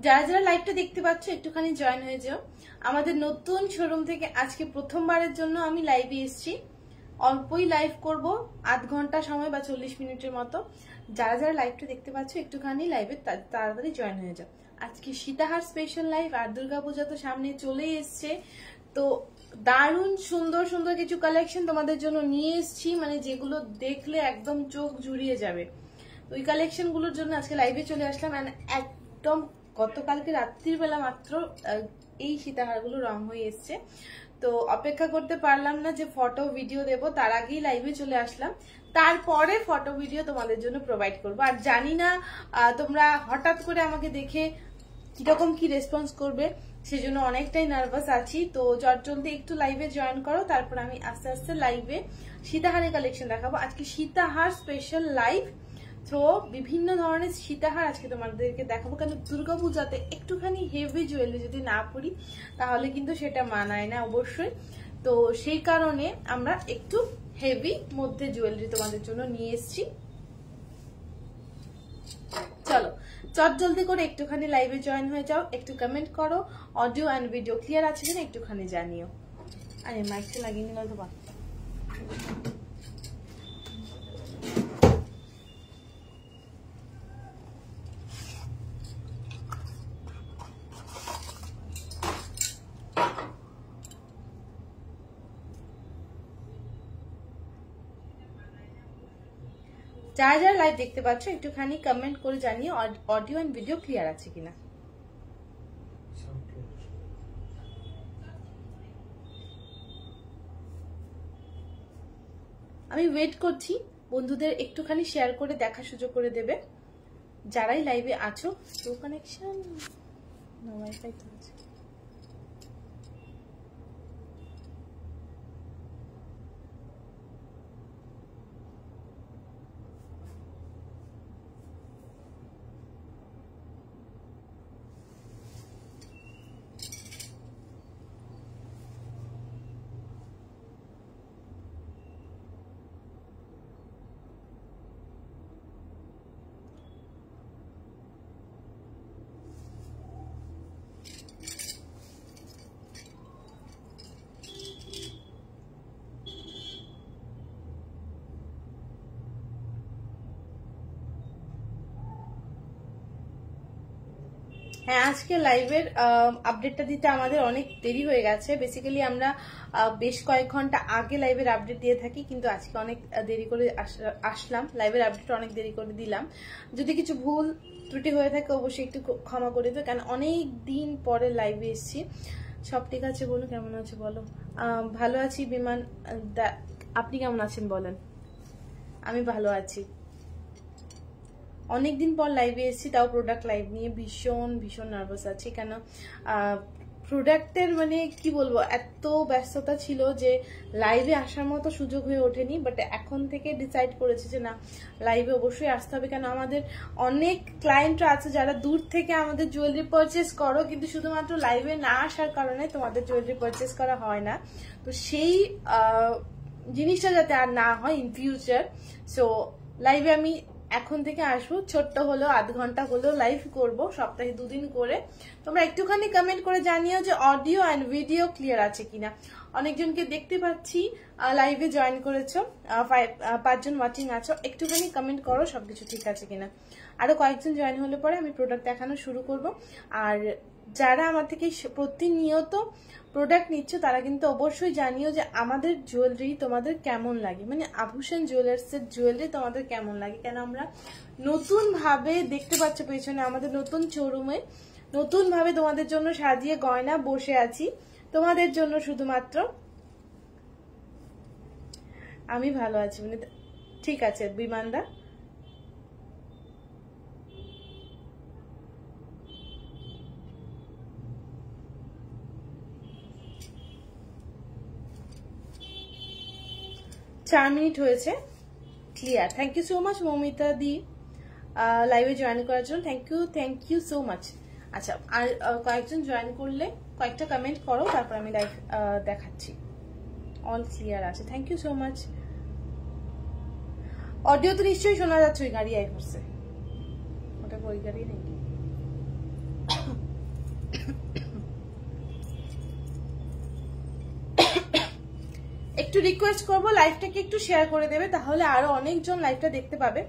যারা যারা লাইভটা দেখতে পাচ্ছ একটুখানি জয়েন হয়ে যাও। আমাদের নতুন শোরুম থেকে আজকে প্রথমবারের জন্য আমি লাইভে এসেছি। অল্পই লাইভ করব, আধ ঘন্টা সময় বা 40 মিনিটের মতো। যারা যারা লাইভটা দেখতে পাচ্ছ একটুখানি লাইভে তাড়াতাড়ি জয়েন হয়ে যাও। আজকে সীতাহার স্পেশাল লাইভ, আর দুর্গাপূজা তো সামনে চলেই এসছে, তো দারুণ সুন্দর সুন্দর কিছু কালেকশন তোমাদের জন্য নিয়ে এসেছি, মানে যেগুলো দেখলে একদম চোখ জুড়িয়ে যাবে। ওই কালেকশন গুলোর জন্য আজকে লাইভে চলে আসলাম। একদম গতকালকে রাত্রির বেলা মাত্র এই সীতাহারগুলো রং হয়ে এসছে, তো অপেক্ষা করতে পারলাম না যে ফটো ভিডিও দেব, তার আগেই লাইভে চলে আসলাম। তারপরে ফটো ভিডিও তোমাদের জন্য প্রোভাইড করবো। আর জানি না তোমরা হঠাৎ করে আমাকে দেখে কিরকম কি রেসপন্স করবে, সেজন্য অনেকটাই নার্ভাস আছি। তো চটজলদি একটু লাইভে জয়েন করো, তারপর আমি আস্তে আস্তে লাইভে সীতাহারের কালেকশন দেখাবো। আজকে সীতাহার স্পেশাল লাইভ, তো বিভিন্ন ধরনের সীতাহার আজকে তোমাদেরকে দেখাবো। কেন দুর্গাপূজাতে একটুখানি হেভি জুয়েলারি যদি না পরি তাহলে কিন্তু সেটা মানায় না অবশ্যই। তো সেই কারণে আমরা একটু হেভি মধ্যে জুয়েলারি তোমাদের জন্য নিয়ে এসেছি। চলো চটজলদি করে একটুখানি লাইভে জয়েন হয়ে যাও, একটু কমেন্ট করো, অডিও অ্যান্ড ভিডিও ক্লিয়ার আছে কিনা একটুখানি জানিও। আরে মাইকটা লাগিয়ে নিল তো বা। যারা যারা লাইভ দেখতে পাচ্ছ একটুখানি কমেন্ট করে জানিও অডিও এন্ড ভিডিও ক্লিয়ার আছে কিনা। আমি ওয়েট করছি, বন্ধুদের একটুখানি শেয়ার করে দেখার সুযোগ করে দেবে যারাই লাইভে আছো। স্লো কানেকশন না ওয়াইফাই তো আছে। হ্যাঁ, আজকে লাইভের আপডেটটা দিতে আমাদের অনেক দেরি হয়ে গেছে। বেসিক্যালি আমরা বেশ কয়েক ঘন্টা আগে লাইভের আপডেট দিয়ে থাকি, কিন্তু আজকে অনেক দেরি করে আসলাম, লাইভের আপডেট অনেক দেরি করে দিলাম। যদি কিছু ভুল ত্রুটি হয়ে থাকে অবশ্যই একটু ক্ষমা করে দিও, কারণ অনেক দিন পরে লাইভে এসেছি। সব ঠিক আছে বলো, কেমন আছে বলো। ভালো আছি বিমান, আপনি কেমন আছেন বলেন। আমি ভালো আছি। অনেকদিন পর লাইভে এসেছি, তাও প্রোডাক্ট লাইভ নিয়ে ভীষণ ভীষণ নার্ভাস আছি। কেন প্রোডাক্টের মানে কি বলবো, এত ব্যস্ততা ছিল যে লাইভে আসার মতো সুযোগ হয়ে ওঠেনি। বাট এখন থেকে ডিসাইড করেছি যে না, লাইভে অবশ্যই আসতে হবে। কেন আমাদের অনেক ক্লায়েন্টরা আছে যারা দূর থেকে আমাদের জুয়েলারি পারচেস করো, কিন্তু শুধুমাত্র লাইভে না আসার কারণে তোমাদের জুয়েলারি পারচেস করা হয় না। তো সেই জিনিসটা যাতে আর না হয় ইন ফিউচার, সো লাইভে আমি এখন থেকে আসবো। ছোট্ট হলেও আধ ঘন্টা হলেও লাইভ করব, সপ্তাহে 2 দিন করে। তোমরা একটুখানি কমেন্ট করে জানিও যে অডিও অ্যান্ড ভিডিও ক্লিয়ার আছে কিনা। অনেকজনকে দেখতে পাচ্ছি লাইভে জয়েন করেছো, 5 জন ওয়াচিং আছো। একটুখানি কমেন্ট করো সবকিছু ঠিক আছে কিনা। আরো কয়েকজন জয়েন হলে পরে আমি প্রোডাক্ট দেখানো শুরু করব। আর যারা আমার থেকে প্রতিনিয়ত প্রোডাক্ট নিচ্ছ তারা কিন্তু অবশ্যই জানিও যে আমাদের জুয়েলারি তোমাদের কেমন লাগে, মানে আভূষণ জুয়েলার্সের জুয়েলারি তোমাদের কেমন লাগে। কেন আমরা নতুন ভাবে দেখতে পাচ্ছ পেছনে আমাদের নতুন শোরুমে নতুন ভাবে তোমাদের জন্য সাজিয়ে গয়না বসে আছি, তোমাদের জন্য শুধুমাত্র। আমি ভালো আছি মানে ঠিক আছে বিমানদা। চার মিনিট হয়েছে, clear. Thank you so much Mamita di লাইভে জয়েন করার জন্য। Thank you so much. আচ্ছা, আর কয়েকজন জয়েন করলে কয়েকটা কমেন্ট করো, তারপর আমি লাইভ দেখাচ্ছি। অল ক্লিয়ার আছে, thank you so much. Audio তো নিশ্চয়ই শোনা যাচ্ছে। ওই গাড়ি আই করছে, ওটা ওই গাড়ি নাকি। একটু রিকোয়েস্ট করবো লাইভটাকে একটু শেয়ার করে দেবে, তাহলে আরো অনেকজন লাইভটা দেখতে পাবে।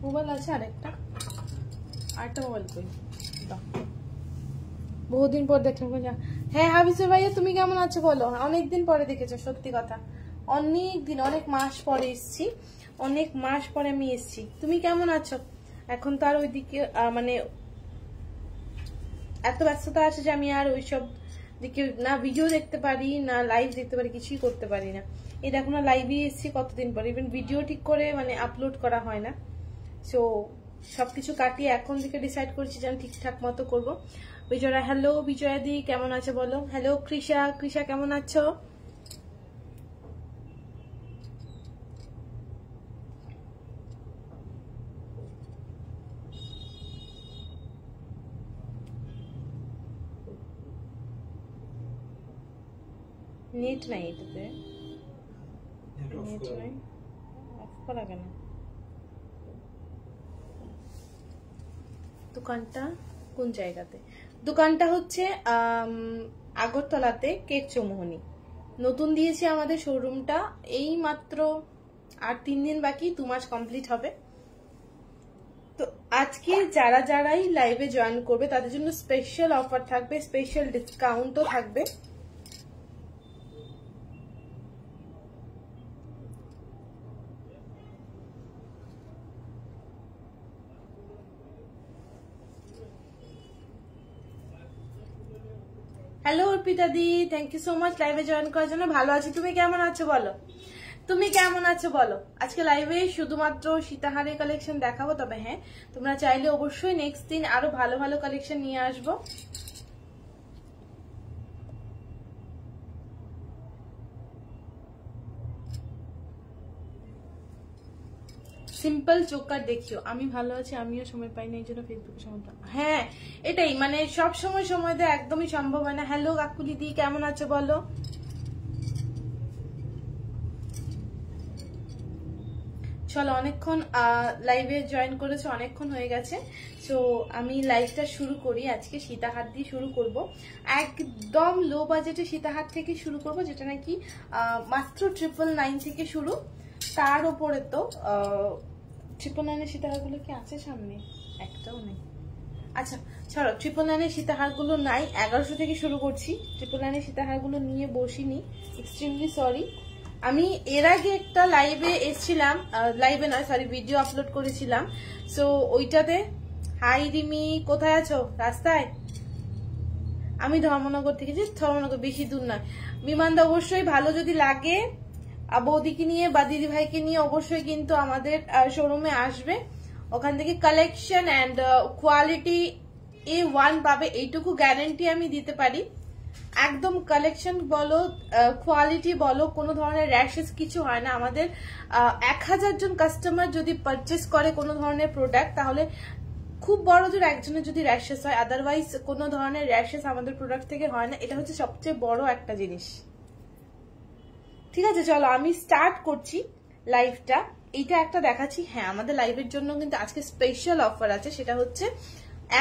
মোবাইল আছে আরেকটা মোবাইল কই দাও, বহুদিন পর দেখলাম। হ্যাঁ হাবিজুর ভাইয়া তুমি কেমন আছো বলো? অনেকদিন পরে দেখেছো, সত্যি কথা অনেক দিন, অনেক মাস পরে এসছি, অনেক মাস পরে আমি এসছি। তুমি কেমন আছো? এখন তো আর ওইদিকে মানে এত ব্যস্ততা আছে যে আমি আর ওইসব দিকে না ভিডিও দেখতে পারি না লাইভ দেখতে পারি, কিছুই করতে পারি না। এই দেখো না লাইভে এসছি কতদিন পরে, ইভেন ভিডিও ঠিক করে মানে আপলোড করা হয় না। সো সবকিছু কাটিয়ে এখন থেকে ডিসাইড করছি যে আমি ঠিকঠাক মতো করবো। বিজয়া হ্যালো, বিজয়া দি কেমন আছে বলো? হ্যালো কৃষা, কৃষা কেমন আছো? নেট নাই এটাতে, নেট নাই, অফ করা কেন? দোকানটা কোন জায়গাতে? দোকানটা হচ্ছে আগরতলাতে, কেক চৌমোহনী। নতুন দিয়েছে আমাদের শোরুমটা, এই মাত্র আর 3 দিন বাকি, 2 মাস কমপ্লিট হবে। তো আজকে যারাই লাইভে জয়েন করবে তাদের জন্য স্পেশাল অফার থাকবে, স্পেশাল ডিসকাউন্টও থাকবে। হ্যালো অর্পিতা দি, থ্যাংক ইউ সো মাচ লাইভে জয়েন করার জন্য। ভালো আছি, তুমি কেমন আছো বলো? তুমি কেমন আছো বলো? আজকে লাইভে শুধুমাত্র সীতাহারের কালেকশন দেখাবো, তবে হ্যাঁ তোমরা চাইলে অবশ্যই নেক্সট দিন আরো ভালো ভালো কালেকশন নিয়ে আসবো। সিম্পল চোকার দেখিও, আমি ভালো আছি, আমিও সময় পাই না, এই জন্য ফেসবুকে সময় পাই। হ্যাঁ এটাই, মানে সব সময় দেওয়া একদমই সম্ভব হয় না। হ্যালো কাকুলি দি কেমন আছো বলো? চলো অনেকক্ষণ লাইভে জয়েন করেছে, অনেকক্ষণ হয়ে গেছে। সো আমি লাইভটা শুরু করি। আজকে সীতাহার দিয়ে শুরু করব, একদম লো বাজেটে সীতাহার থেকে শুরু করব, যেটা নাকি মাত্র 999 থেকে শুরু। তার উপরে তো 999 সীতাহারগুলো কি আছে সামনে? একটাও নেই। আচ্ছা ছাড়ো, 999 সীতাহারগুলো নাই, 1100 থেকে শুরু করছি। 999 সীতাহারগুলো নিয়ে বসিনি, এক্সট্রিমলি সরি। আমি এর আগে একটা লাইভে এসেছিলাম, লাইভে নয় সরি, ভিডিও আপলোড করেছিলাম। সো ওইটাতে, হাই রিমি কোথায় আছো? রাস্তায়? আমি ধর্মনগর থেকে, যে ধর্মনগর বেশি দূর নয়। বিমানদা অবশ্যই ভালো যদি লাগে বৌদিকে নিয়ে বা দিদি ভাইকে নিয়ে অবশ্যই কিন্তু আমাদের শোরুমে আসবে। ওখান থেকে কালেকশন অ্যান্ড কোয়ালিটি A1 পাবে, এইটুকু গ্যারান্টি আমি দিতে পারি। একদম কালেকশন বলো, কোয়ালিটি বলো, কোনো ধরনের র্যাশেস কিছু হয় না। আমাদের 1000 জন কাস্টমার যদি পারচেস করে কোনো ধরনের প্রোডাক্ট, তাহলে খুব বড় জোর একজনের যদি র্যাশেস হয়, আদারওয়াইজ কোনো ধরনের র্যাশেস আমাদের প্রোডাক্ট থেকে হয় না। এটা হচ্ছে সবচেয়ে বড় একটা জিনিস। ঠিক আছে চলো আমি স্টার্ট করছি লাইভটা। এইটা একটা দেখাচ্ছি। হ্যাঁ আমাদের লাইভের জন্য কিন্তু আজকে স্পেশাল অফার আছে, সেটা হচ্ছে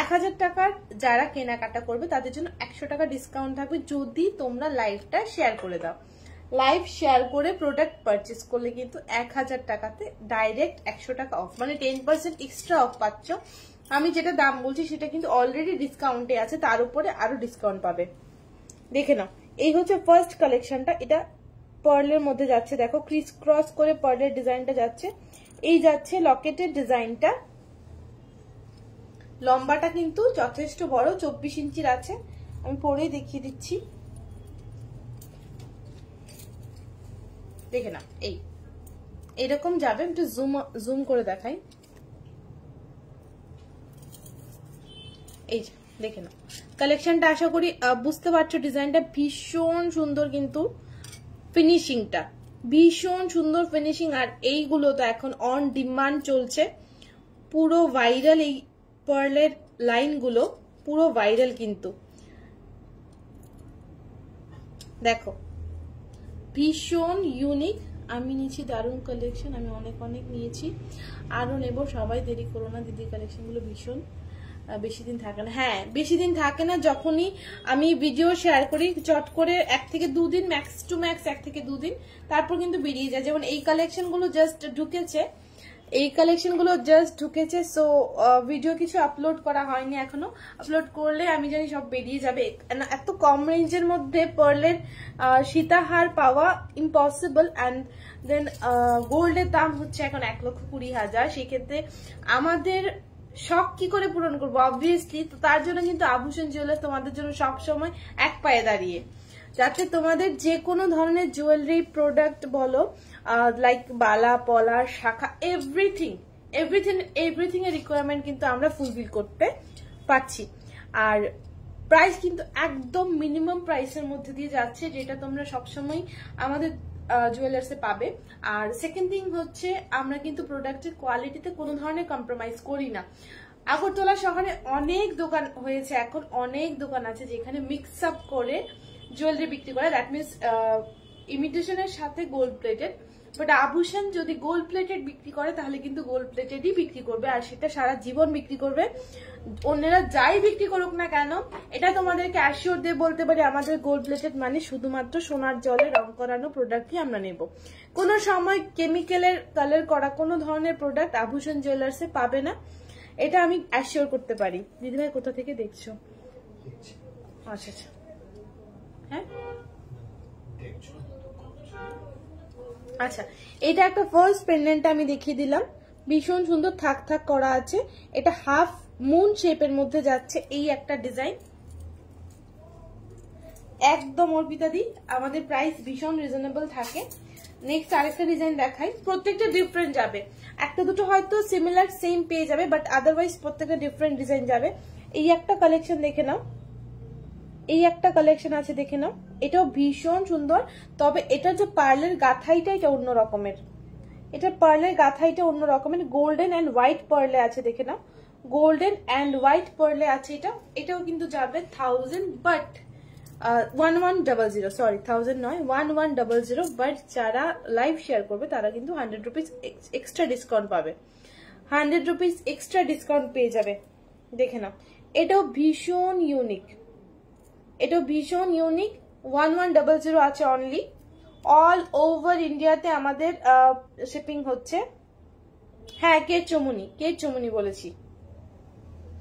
1000 টাকার যারা কেনাকাটা করবে তাদের জন্য 100 টাকা ডিসকাউন্ট থাকবে যদি তোমরা লাইভটা শেয়ার করে দাও। লাইভ শেয়ার করে প্রোডাক্ট পারচেস করলে কিন্তু 1000 টাকাতে ডাইরেক্ট 100 টাকা অফ, মানে 10% এক্সট্রা অফ পাচ্ছ। আমি যেটা দাম বলছি সেটা কিন্তু অলরেডি ডিসকাউন্টে আছে, তার উপরে আরো ডিসকাউন্ট পাবে। দেখে নাও, এই হচ্ছে ফার্স্ট কালেকশনটা। এটা পার্লের মধ্যে যাচ্ছে, দেখো ক্রিস ক্রস করে পার্লের ডিজাইনটা যাচ্ছে। এই যাচ্ছে লকেটের ডিজাইনটা, লম্বাটা কিন্তু যথেষ্ট বড়, 24 ইঞ্চির আছে। আমি পরেই দেখিয়ে দিচ্ছি, দেখে না এই এরকম যাবে। একটু জুম করে দেখাই, এই যে দেখে না কালেকশনটা। আশা করি বুঝতে পারছো, ডিজাইনটা ভীষণ সুন্দর, কিন্তু ফিনিশিংটা ভীষণ সুন্দর ফিনিশিং। আর এইগুলো তো এখন অন ডিমান্ড চলছে, পুরো ভাইরাল এই পার্লের লাইনগুলো। পুরো ভাইরাল কিন্তু দেখো ভীষণ ইউনিক। আমি নিয়েছি দারুণ কালেকশন, আমি অনেক অনেক নিয়েছি, আরো নেব। সবাই দেরি করো না, দিদির কালেকশন গুলো ভীষণ বেশি দিন থাকে না। হ্যাঁ বেশি দিন থাকে না, যখনই আমি ভিডিও শেয়ার করি চট করে 1 থেকে 2 দিন, ম্যাক্স টু ম্যাক্স 1 থেকে 2 দিন, তারপর কিন্তু বেরিয়ে যায়। যেমন এই কালেকশন গুলো জাস্ট ঢুকেছে, সো ভিডিও কিছু আপলোড করা হয়নি এখনো। আপলোড করলে আমি জানি সব বেরিয়ে যাবে। এত কম রেঞ্জের মধ্যে পার্লের সীতাহার পাওয়া ইম্পসিবল। অ্যান্ড দেন গোল্ডের দাম হচ্ছে এখন 1,20,000। সেক্ষেত্রে আমাদের শখ কি করে পূরণ করবো অবভিয়াসলি, তো তার জন্য কিন্তু আভূষণ জুয়েলার্স তোমাদের জন্য সবসময় এক পায়ে দাঁড়িয়ে, যাতে তোমাদের যে কোনো ধরনের জুয়েলারি প্রোডাক্ট বলো, লাইক বালা পলা শাখা এভরিথিং এর রিকোয়ারমেন্ট কিন্তু আমরা ফুলফিল করতে পারছি। আর প্রাইস কিন্তু একদম মিনিমাম প্রাইসের মধ্যে দিয়ে যাচ্ছে, যেটা তোমরা সবসময় আমাদের জুয়েলার্সে পাবে। আর সেকেন্ড থিং হচ্ছে আমরা কিন্তু প্রোডাক্টের কোয়ালিটিতে কোনো ধরনের কম্প্রোমাইজ করি না। আগরতলা শহরে অনেক দোকান হয়েছে, এখন অনেক দোকান আছে যেখানে মিক্স আপ করে জুয়েলারি বিক্রি করে, দ্যাট মিনস ইমিটেশনের সাথে গোল্ড প্লেটেড। বাট আভূষণ যদি গোল্ড প্লেটেড বিক্রি করে তাহলে কিন্তু গোল্ড প্লেটেডই বিক্রি করবে, আর সেটা সারা জীবন বিক্রি করবে। অন্যরা যাই বিক্রি করুক না কেন, এটা তোমাদেরকে অ্যাসিওর দিয়ে বলতে পারি, আমাদের গোল্ড প্লেটেড মানে শুধুমাত্র সোনার জলে রং করানো প্রোডাক্টই আমরা নেব। কোনো সময় কেমিক্যালের কালার করা কোনো ধরনের প্রোডাক্ট আভূষণ জুয়েলার্সে পাবে না, এটা আমি অ্যাসিওর করতে পারি। দিদিভাই কোথা থেকে দেখছো? আচ্ছা আচ্ছা, হ্যাঁ আচ্ছা, এটা একটা ফার্স্ট পেন্ডেন্ট আমি দেখিয়ে দিলাম, ভীষণ সুন্দর থাক থাক করা আছে। এটা হাফ মুন শেপের মধ্যে যাচ্ছে, এই একটা ডিজাইন একদম অর্পিতা দি, আমাদের প্রাইস ভীষণ রিজনেবল থাকে। নেক্সট আরেকটা ডিজাইন দেখাই, প্রত্যেকটা ডিফারেন্ট যাবে, একটা দুটো হয়তো সিমিলার সেম পেয়ে যাবে, বাট আদারওয়াইজ প্রত্যেকটা ডিফারেন্ট ডিজাইন যাবে। এই একটা কালেকশন দেখে নাও, এই একটা কালেকশন আছে দেখে নাও, এটাও ভীষণ সুন্দর। তবে এটা যে পার্লের গাথাইটা এটা অন্য রকমের, এটা পার্লের গাথাইটা অন্য রকমের, গোল্ডেন এন্ড হোয়াইট পার্লে আছে দেখে নাও, গোল্ডেন এন্ড হোয়াইট পার্লে আছে। এটাও কিন্তু যাবে 1000, বাট 1100, সরি 1000 নয় 1100, বাট যারা লাইভ শেয়ার করবে তারা কিন্তু 100 রুপিস এক্সট্রা ডিসকাউন্ট পাবে, 100 রুপিস এক্সট্রা ডিসকাউন্ট পেয়ে যাবে। দেখে নাও, এটাও ভীষণ ইউনিক, 1100 আছে অনলি। অল ওভার ইন্ডিয়াতে আমাদের শিপিং হচ্ছে। হ্যাঁ কে চমুনি বলেছি,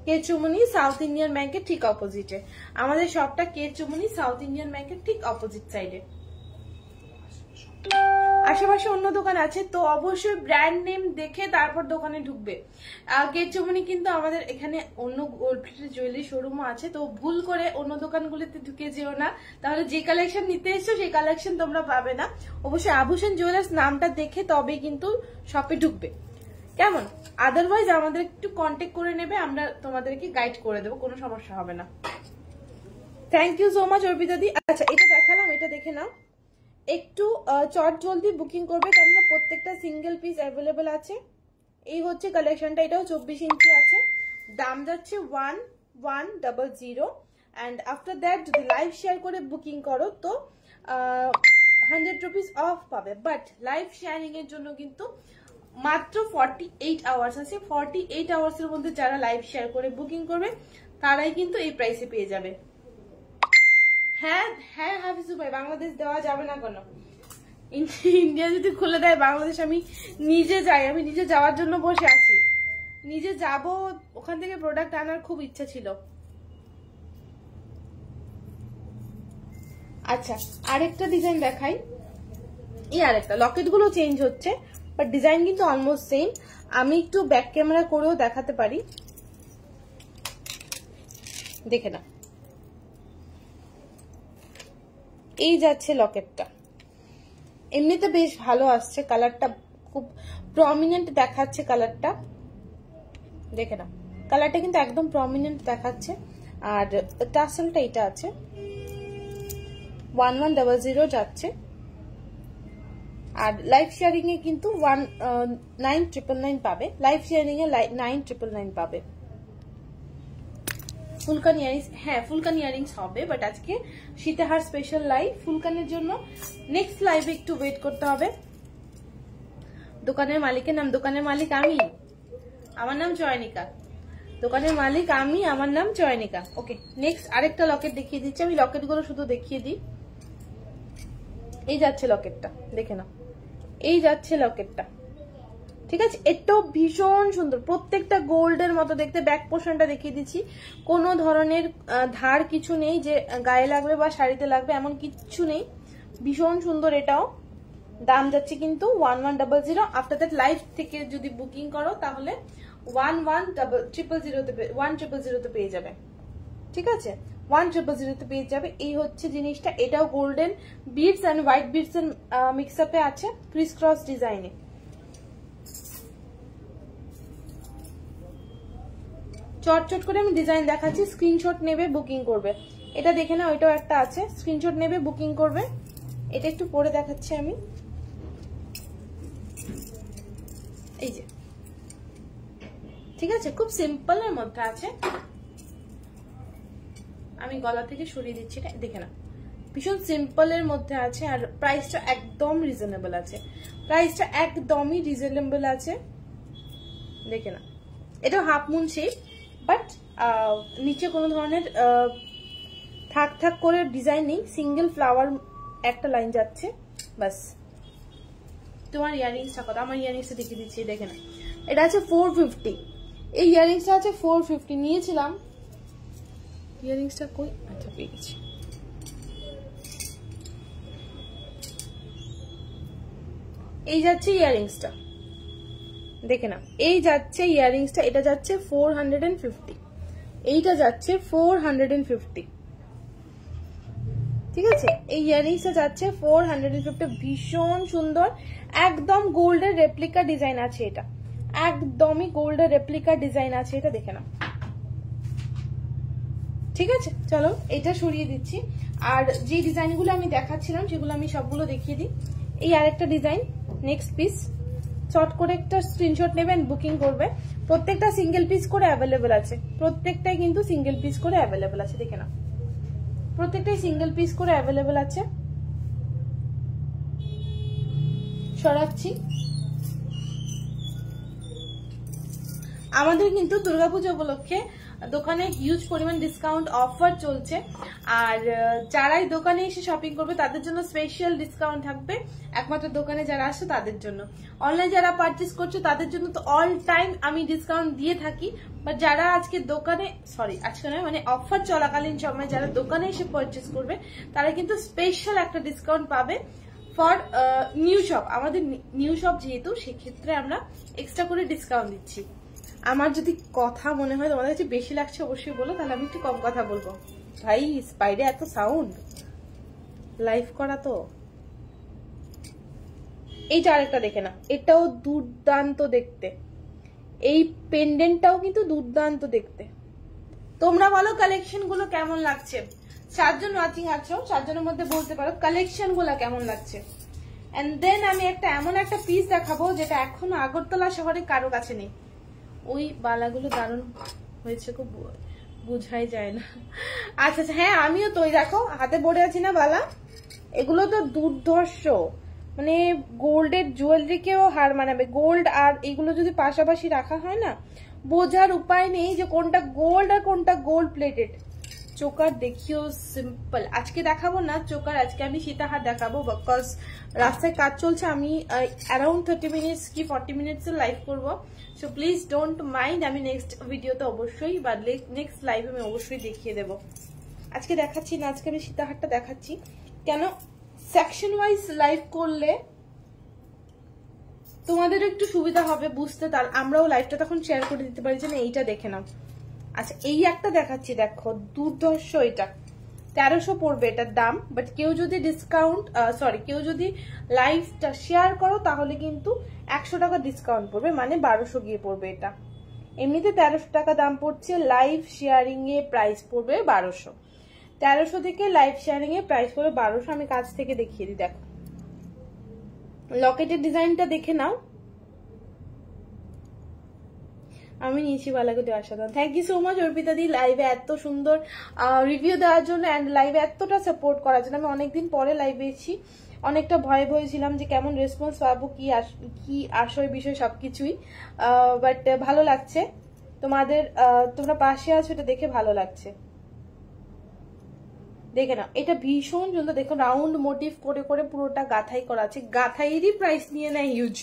কে চমুনি সাউথ ইন্ডিয়ান ব্যাংকের ঠিক অপোজিটে আমাদের শপটা, কে চমুনি সাউথ ইন্ডিয়ান ব্যাংকের ঠিক অপোজিট সাইডে। আশেপাশে অন্য দোকান আছে, তো অবশ্যই ব্র্যান্ড নেম দেখে তারপর দোকানে ঢুকবে। গেট চমনি কিন্তু আমাদের এখানে অন্য গোল্ড প্লেটেড জুয়েলারি শোরুমও আছে, তো ভুল করে অন্য দোকানগুলিতে ঢুকে যেও না, তাহলে যে কালেকশন নিতে এসছো সেই কালেকশন তোমরা পাবে না। অবশ্যই আভূষণ জুয়েলার্স নামটা দেখে তবে কিন্তু শপে ঢুকবে, কেমন? আদারওয়াইজ আমাদের একটু কন্ট্যাক্ট করে নেবে, আমরা তোমাদেরকে গাইড করে দেবো, কোনো সমস্যা হবে না। Thank you so much Arpita di. আচ্ছা এটা দেখালাম, এটা দেখে নাও, একটু চট জলদি বুকিং করবে, কেননা প্রত্যেকটা সিঙ্গেল পিস অ্যাভেলেবেল আছে। এই হচ্ছে কালেকশনটা, এটাও 24 ইঞ্চি আছে, দাম যাচ্ছে 1100, অ্যান্ড আফটার দ্যাট যদি লাইভ শেয়ার করে বুকিং করো তো 100 রুপিস অফ পাবে। বাট লাইভ শেয়ারিং এর জন্য কিন্তু মাত্র 48 আওয়ার্স আছে, 48 আওয়ার্স এর মধ্যে যারা লাইভ শেয়ার করে বুকিং করবে তারাই কিন্তু এই প্রাইসে পেয়ে যাবে। হ্যাঁ হ্যাঁ হাফিজু ভাই, বাংলাদেশ দেওয়া যাবে না কেন? ইন্ডিয়া যদি খুলে দেয় বাংলাদেশ আমি নিজে যাই, আমি নিজে যাওয়ার জন্য বসে আছি, নিজে যাব, ওখান থেকে প্রোডাক্ট আনার খুব ইচ্ছা ছিল। আচ্ছা আরেকটা ডিজাইন দেখাই, এই আরেকটা, লকেট গুলো চেঞ্জ হচ্ছে বাট ডিজাইন কিন্তু অলমোস্ট সেম। আমি একটু ব্যাক ক্যামেরা করেও দেখাতে পারি, দেখে না। এই যাচ্ছে লকেটটা, এমনিতে বেশ ভালো আসছে, কালারটা খুব প্রমিনেন্ট দেখাচ্ছে, কালারটা দেখে না, কালারটা কিন্তু একদম প্রমিনেন্ট দেখাচ্ছে। আর টাসেলটা এটা আছে 1100 যাচ্ছে, আর লাইভ শেয়ারিং এ কিন্তু 9999 পাবে, লাইভ শেয়ারিং এ 9999 পাবে। ফুলকান ইয়ারিংস, হ্যাঁ ফুলকান ইয়ারিংস হবে, বাট আজকে সীতাহার স্পেশাল লাইভ ফুলকানের জন্য। নেক্সট লাইভে একটু ওয়েট করতে হবে। দোকানের মালিকের নাম, দোকানের মালিক আমি, আমার নাম চয়নিকা। দোকানের মালিক আমি, আমার নাম চয়নিকা। ওকে, নেক্সট আরেকটা লকেট দেখিয়ে দিচ্ছি। আমি লকেটগুলো শুধু দেখিয়ে দিই। এই যাচ্ছে লকেটটা, দেখে নাও, এই যাচ্ছে লকেটটা, ঠিক আছে। এটাও ভীষণ সুন্দর, প্রত্যেকটা গোল্ডের মতো দেখতে। ব্যাক পোর্শনটা দেখিয়ে দিচ্ছি, কোনো ধরনের ধার কিছু নেই যে গায়ে লাগবে বা শাড়িতে লাগবে, এমন কিচ্ছু নেই। ভীষণ সুন্দর। এটাও দাম যাচ্ছে কিন্তু 1100। আফটার দ্যাট লাইভ থেকে যদি বুকিং করো তাহলে 11000 পেয়ে যাবে, ঠিক আছে। 100 পেয়ে যাবে। এই হচ্ছে জিনিসটা। এটাও golden beads and white beads এর মিক্স আপে আছে, ক্রিস ক্রস ডিজাইনে। চটচট করে আমি ডিজাইন দেখাচ্ছি, স্ক্রিনশট নেবে, বুকিং করবে। এটা দেখে নাও, এটাও একটা আছে, স্ক্রিনশট নেবে, বুকিং করবে। এটা একটু পরে দেখাচ্ছি আমি। এই যে, ঠিক আছে, খুব সিম্পল এর মধ্যে আছে। আমি গলা থেকে সরিয়ে দিচ্ছি, এটা দেখে না, ভীষণ সিম্পল এর মধ্যে আছে। আর প্রাইসটা একদম রিজনেবল আছে, প্রাইসটা একদমই রিজনেবল আছে, দেখে না। এটা হাফ মুন শেপ, বাট নিচে কোনো ধরনের থাক থাক করে ডিজাইন নেই, সিঙ্গেল ফ্লাওয়ার একটা লাইন যাচ্ছে, বাস। তোমার ইয়ারিংসটা কত? আমার ইয়ারিংসটা দেখিয়ে দিচ্ছি, দেখে না। এটা আছে 450। এই ইয়ারিংসটা আছে 450, নিয়েছিলাম। ইয়ারিংসটা কই? আচ্ছা, পেয়ে গেছি। এই যাচ্ছে ইয়ারিংসটা, দেখে না, এই যাচ্ছে ইয়ারিংসটা। এটা যাচ্ছে 450, এইটা যাচ্ছে 450, ঠিক আছে। এই ইয়ারিংসটা যাচ্ছে 450, ভীষণ সুন্দর, একদম গোল্ডের রেপ্লিকা ডিজাইন আছে। এটা একদমই গোল্ডের রেপ্লিকা ডিজাইন আছে, এটা দেখে না, ঠিক আছে। চলো এটা সরিয়ে দিচ্ছি। আর যে ডিজাইনগুলো আমি দেখাচ্ছিলাম সেগুলো আমি সবগুলো দেখিয়ে দিই। এই আরেকটা ডিজাইন, নেক্সট পিস। চট করে একটা স্ক্রিনশট নেবেন, বুকিং করবে। প্রত্যেকটা সিঙ্গেল পিস করে অ্যাভেলেবেল আছে, প্রত্যেকটাই কিন্তু সিঙ্গেল পিস করে অ্যাভেলেবেল আছে, দেখে না, প্রত্যেকটাই সিঙ্গেল পিস করে অ্যাভেলেবেল আছে। সরাচ্ছি। আমাদের কিন্তু দুর্গাপূজা উপলক্ষে দোকানে হিউজ পরিমাণ ডিসকাউন্ট অফার চলছে। আর যারাই দোকানে এসে শপিং করবে তাদের জন্য স্পেশাল ডিসকাউন্ট থাকবে, একমাত্র দোকানে যারা আসছে তাদের জন্য। অনলাইন যারা পারচেস করছে তাদের জন্য তো অল টাইম আমি ডিসকাউন্ট দিয়ে থাকি, বাট যারা আজকে দোকানে, সরি আজকে নয়, মানে অফার চলাকালীন সময় যারা দোকানে এসে পারচেস করবে তারা কিন্তু স্পেশাল একটা ডিসকাউন্ট পাবে ফর নিউ শপ। আমাদের নিউ শপ যেহেতু, সেক্ষেত্রে আমরা এক্সট্রা করে ডিসকাউন্ট দিচ্ছি। আমার যদি কথা মনে হয় তোমাদের কাছে বেশি লাগছে অবশ্যই বলো, তাহলে আমি একটু কম কথা বলবো। ভাই স্পাইডে এত সাউন্ড, লাইভ করা তো। এইটা আরেকটা দেখে না, এটাও দুর্দান্ত দেখতে। এই পেন্ডেন্টটাও কিন্তু দুর্দান্ত দেখতে। তোমরা বলো কালেকশন গুলো কেমন লাগছে? 4 জন ওয়াচিং আছো, 4 জনের মধ্যে বলতে পারো কালেকশন গুলো কেমন লাগছে। এন্ড দেন আমি একটা এমন একটা পিস দেখাবো যেটা এখনো আগরতলা শহরে কারো কাছে নেই। ওই বালাগুলো দারুণ হয়েছে, খুব বুঝাই যায় না। আচ্ছা আচ্ছা, হ্যাঁ আমিও তো, দেখো হাতে পড়ে আছি না বালা, এগুলো তো দুর্ধর্ষ, মানে গোল্ডের জুয়েলারিকেও হার মানাবে। গোল্ড আর এগুলো যদি পাশাপাশি রাখা হয় না, বোঝার উপায় নেই যে কোনটা গোল্ড আর কোনটা গোল্ড প্লেটেড। চোকার দেখিও সিম্পল, আজকে দেখাবো না চোকার, আজকে আমি সীতাহার দেখাবো, বিকজ রাস্তায় কাজ চলছে। আমি অ্যারাউন্ড 30 মিনিটস কি 40 মিনিটস লাইভ করবো, সো প্লিজ ডোন্ট মাইন্ড। আমি নেক্সট ভিডিওতে অবশ্যই বা নেক্সট লাইভ আমি অবশ্যই দেখিয়ে দেবো। আজকে দেখাচ্ছি না, আজকে আমি সীতাহারটা দেখাচ্ছি। কেন সেকশন ওয়াইজ লাইভ করলে তোমাদের একটু সুবিধা হবে বুঝতে, তার আমরাও লাইভটা তখন শেয়ার করে দিতে পারি যে না এইটা দেখে নাও। আচ্ছা এই একটা দেখাচ্ছি, দেখো দুর্ধর্ষ, এটা 1300 পড়বে এটার দাম, বাট কেউ যদি ডিসকাউন্ট কেউ যদি লাইভটা শেয়ার করো তাহলে কিন্তু 100 টাকা ডিসকাউন্ট পড়বে, মানে 1200 গিয়ে পড়বে। এটা এমনিতে 1300 টাকা দাম পড়ছে, লাইভ শেয়ারিং এ প্রাইস পড়বে 1200। 1300 থেকে লাইভ শেয়ারিং এ প্রাইস পড়বে 1200। আমি কাছ থেকে দেখিয়ে দিই, দেখো লকেটের ডিজাইনটা দেখে নাও, আমি নিয়েছি বালাকোটে অসাধারণ। Thank you so much Arpita di, লাইভে এত সুন্দর রিভিউ দেওয়ার জন্য অ্যান্ড লাইভে এতটা সাপোর্ট করার জন্য। আমি অনেকদিন পরে লাইভে এসেছি, অনেকটা ভয়ে ভয়ে ছিলাম যে কেমন রেসপন্স পাবো, কি আসয় বিষয় সবকিছুই, বাট ভালো লাগছে তোমাদের, তোমরা পাশে আছো, এটা দেখে ভালো লাগছে। দেখে না, এটা ভীষণ সুন্দর, দেখো রাউন্ড মোটিভ করে করে পুরোটা গাঁথাই করা আছে। গাঁথাইয়েরই প্রাইস নিয়ে নেয় হিউজ,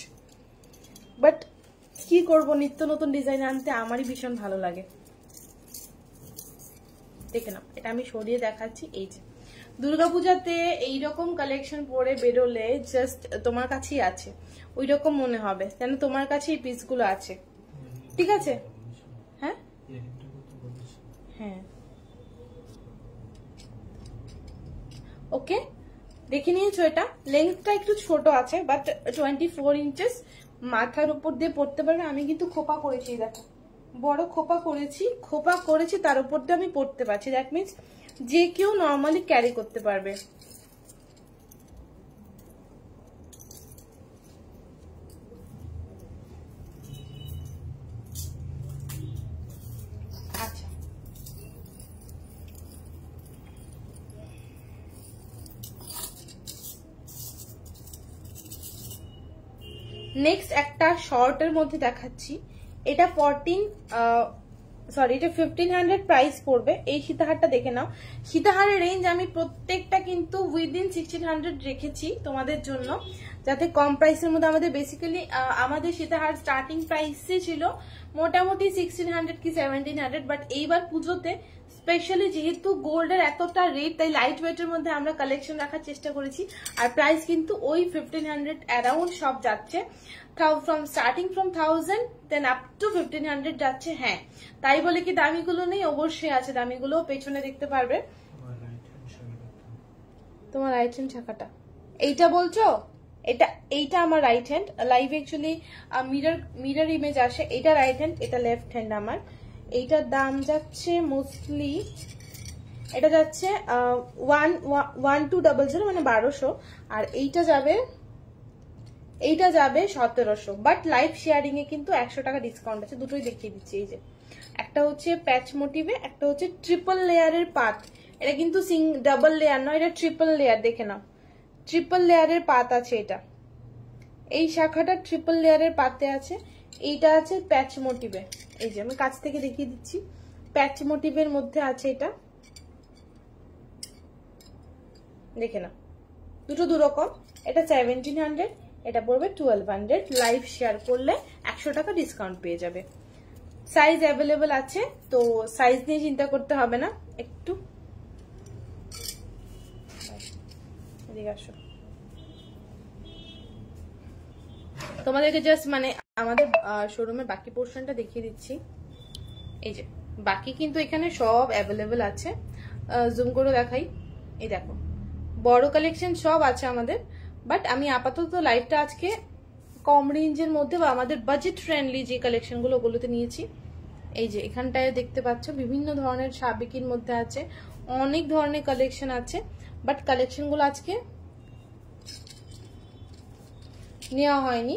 বাট কি করব, নিত্য নতুন ডিজাইন আনতে আমারই ভীষণ ভালো লাগে। দেখে না, এটা আমি সরিয়ে দেখাচ্ছি। এই যে দুর্গাপূজাতে এইরকম কালেকশন পরে বেরোলে জাস্ট তোমার কাছেই আছে ওই রকম মনে হবে, যেন তোমার কাছে এই পিসগুলো আছে। ঠিক আছে? হ্যাঁ হ্যাঁ, ওকে, দেখে নিয়েছো। এটা লেন্থটা একটু ছোট আছে, বাট 24 ইঞ্চেস, মাথার উপর দিয়ে পড়তে পারবে। আমি কিন্তু খোপা করেছি, দেখো বড় খোপা করেছি, তার উপর দিয়ে আমি পড়তে পারছি। দ্যাট মিনস যে কেউ নর্মালি ক্যারি করতে পারবে। আচ্ছা, নেক্সট একটা শর্টের মধ্যে দেখাচ্ছি। এটা 1500 প্রাইস পড়বে। এই সীতাহারটা দেখে নাও। সীতাহারের রেঞ্জ আমি প্রত্যেকটা কিন্তু উইদিন 1600 রেখেছি তোমাদের জন্য, যাতে কম প্রাইসের মধ্যে। আমাদের বেসিক্যালি আমাদের সীতাহার স্টার্টিং প্রাইসে ছিল মোটামুটি 1600 কি 1700, বাট এইবার পুজোতে স্পেশালি যেহেতু গোল্ডের এতটা রেট, তাই লাইট ওয়েটের মধ্যে আমরা কালেকশন রাখার চেষ্টা করেছি। আর প্রাইস কিন্তু ওই 1500 অ্যারাউন্ড সব যাচ্ছে, starting from 1000 then up to 1500 যাচ্ছে। হ্যাঁ, তাই বলে কি দামিগুলো নেই? অবশ্যই আছে, দামিগুলো পেছনে দেখতে পারবে। তোমার রাইট হ্যান্ড শাখাটা এইটা বলছো? এইটা আমার right hand. Live actually mirror image আসে। এটা রাইট হ্যান্ড, এটা লেফট হ্যান্ড আমার। এইটার দাম যাচ্ছে মোস্টলি, এটা যাচ্ছে 1200 মানে 1200, আর এইটা যাবে 1700। বাট লাইভ শেয়ারিং এ কিন্তু 100 টাকা ডিসকাউন্ট আছে, দুটোই দেখিয়ে দিচ্ছি। এই যে একটা হচ্ছে প্যাচ মোটিভে, একটা হচ্ছে ট্রিপল লেয়ারের পাত। এটা কিন্তু ডাবল লেয়ার নয়, এটা ট্রিপল লেয়ার। দেখে নাও, ট্রিপল লেয়ারের পাত আছে। এটা এই শাখাটা ট্রিপল লেয়ারের পাতে আছে। এইটা আছে প্যাচ মোটিভে। এই যে আমি কাছ থেকে দেখিয়ে দিচ্ছি, প্যাচ মোটিভের মধ্যে আছে এটা। দেখে না, দুটো দুরকম। এটা 1700, এটা পড়বে 1200। লাইভ শেয়ার করলে 100 টাকা ডিসকাউন্ট পেয়ে যাবে। সাইজ অ্যাভেলেবেল আছে, তো সাইজ নিয়ে চিন্তা করতে হবে না। একটু এদিকে আসো, তোমাদেরকে জাস্ট মানে আমাদের শোরুমের বাকি পোর্শনটা দেখিয়ে দিচ্ছি। এই যে বাকি কিন্তু এখানে সব অ্যাভেলেবেল আছে, জুম করে দেখাই। এই দেখো বড় কালেকশন সব আছে আমাদের, বাট আমি আপাতত লাইভটা আজকে কম রেঞ্জের মধ্যে বা আমাদের বাজেট ফ্রেন্ডলি যে কালেকশনগুলো ওগুলোতে নিয়েছি। এই যে এখানটায় দেখতে পাচ্ছ বিভিন্ন ধরনের সাবিকির মধ্যে আছে, অনেক ধরনের কালেকশন আছে, বাট কালেকশনগুলো আজকে নেওয়া হয়নি।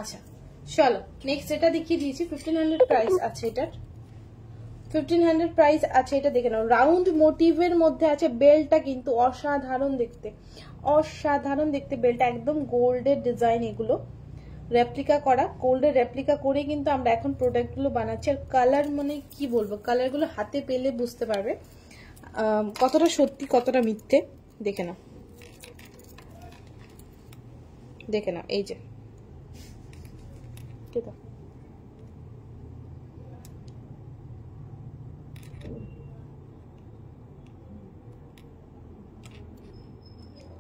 আচ্ছা চলো নেক্সট এটা দেখিয়ে দিয়েছি। 1500 প্রাইস আছে এটার, 1500 প্রাইস আছে এটা। দেখে নাও, রাউন্ড মোটিভের মধ্যে আছে। বেলটা কিন্তু অসাধারণ দেখতে, অসাধারণ দেখতে বেলটা, একদম গোল্ডের ডিজাইন। এগুলো রেপ্লিকা করা, গোল্ডের রেপ্লিকা করে কিন্তু আমরা এখন প্রোডাক্টগুলো বানাচ্ছি। আর কালার মানে কি বলবো, কালারগুলো হাতে পেলে বুঝতে পারবে কতটা সত্যি কতটা মিথ্যে। দেখে নাও, দেখে নাও। এই যে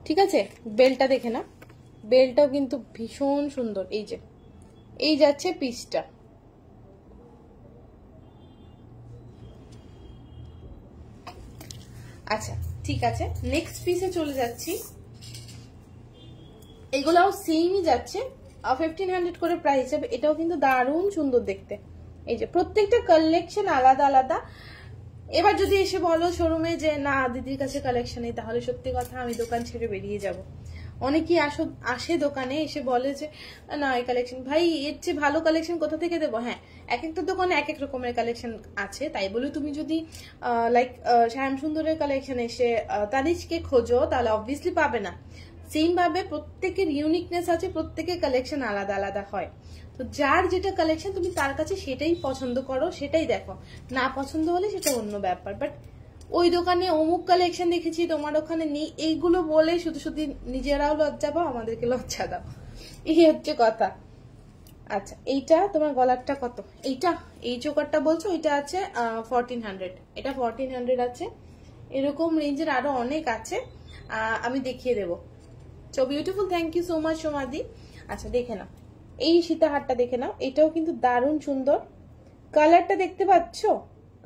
ঠিক আছে, বেলটা দেখে না, বেলটাও কিন্তু ভীষণ সুন্দর। এই যে এই যাচ্ছে পিসটা। আচ্ছা ঠিক আছে, নেক্সট পিসে চলে যাচ্ছি। এগুলাও সেমই যাচ্ছে 1500 করে প্রাইস হিসেবে। এটাও কিন্তু দারুণ সুন্দর দেখতে। এই যে প্রত্যেকটা কালেকশন আলাদা আলাদা। এবার যদি এসে বলো শোরুমে যে না দিদির কাছে কালেকশন নেই, তাহলে সত্যি কথা আমি দোকান ছেড়ে বেরিয়ে যাব। অনেকেই আসে দোকানে এসে বলে যে না এই কালেকশন, ভাই এর চেয়ে ভালো কালেকশন কোথা থেকে দেবো? হ্যাঁ, এক একটা দোকানে এক এক রকমের কালেকশন আছে, তাই বলে তুমি যদি লাইক শ্যাম সুন্দরের কালেকশন এসে তানিশকে খোঁজো তাহলে অবভিয়াসলি পাবে না। সেম ভাবে প্রত্যেকের ইউনিকনেস আছে, প্রত্যেকের কালেকশন আলাদা আলাদা হয়। তো যার যেটা কালেকশন তুমি তার কাছে সেটাই পছন্দ করো, সেটাই দেখো। না পছন্দ হলে সেটা অন্য ব্যাপার। বাট ওই দোকানে অমুক কালেকশন দেখেছি তোমার ওখানে নেই, এইগুলো বলে শুধু শুধু নিজেরাও লজ্জা পাও, আমাদেরকে লজ্জা দাও, এই হচ্ছে কথা। আচ্ছা, এইটা তোমার গলারটা কত? এইটা এই চোকারটা বলছো, এটা আছে 1400, এটা 1400 আছে। এরকম রেঞ্জের আরো অনেক আছে, আমি দেখিয়ে দেবো। So beautiful, thank you so much সোমাদি। আচ্ছা দেখে নাও, এই সীতাহারটা দেখে নাও, এটাও কিন্তু দারুণ সুন্দর। কালারটা দেখতে পাচ্ছ?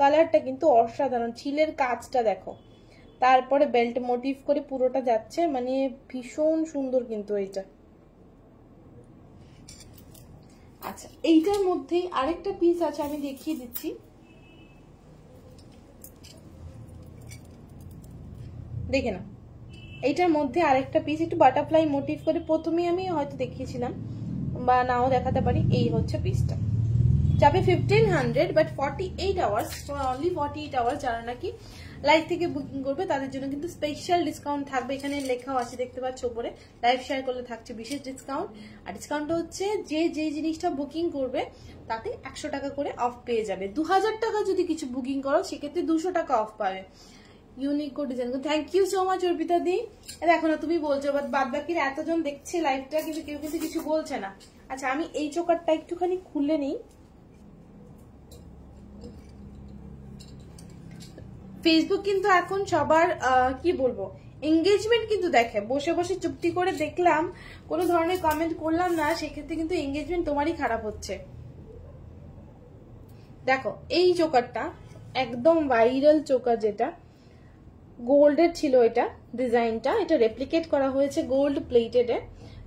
কালারটা কিন্তু অসাধারণ, ছিলের কাজটা দেখো, তারপরে বেল্ট মোটিভ করে পুরোটা যাচ্ছে, মানে ভীষণ সুন্দর কিন্তু এইটা। আচ্ছা, এইটার মধ্যেই আরেকটা পিস আছে, আমি দেখিয়ে দিচ্ছি। দেখে না, এইটার মধ্যে আরেকটা পিস একটু বাটারফ্লাই মোটিভ করে, প্রথমেই আমি হয়তো দেখিয়েছিলাম বা নাও দেখাতে পারি। এই হচ্ছে পিসটা, যাবে 1500, বাট 48 আওয়ার্স, অনলি 48 আওয়ার্স। যারা নাকি লাইভ থেকে বুকিং করবে তাদের জন্য কিন্তু স্পেশাল ডিসকাউন্ট থাকবে। এখানে লেখাও আছে দেখতে পাচ্ছ উপরে, লাইভ শেয়ার করলে থাকছে বিশেষ ডিসকাউন্ট। আর ডিসকাউন্টটা হচ্ছে যে জিনিসটা বুকিং করবে তাতে 100 টাকা করে অফ পেয়ে যাবে। 2000 টাকা যদি কিছু বুকিং করো সেক্ষেত্রে 200 টাকা অফ পাবে। Unique design, thank you so much Arpita di. দেখো না তুমি বলছো, বাট বাদ বাকিরা এতজন দেখছে লাইভটা, কিন্তু কেউ কিন্তু কিছু বলছে না। আচ্ছা, আমি এই চোকারটা একটুখানি খুলে নিই। ফেসবুক কিন্তু এখন সবার কি বলবো এঙ্গেজমেন্ট কিন্তু দেখে, বসে বসে চুপটি করে দেখলাম, কোনো ধরনের কমেন্ট করলাম না, সেক্ষেত্রে কিন্তু এঙ্গেজমেন্ট তোমারই খারাপ হচ্ছে। দেখো এই চোকারটা একদম ভাইরাল চোকার, যেটা গোল্ডের ছিল, এটা ডিজাইনটা, এটা রেপ্লিকেট করা হয়েছে গোল্ড প্লেটেডে।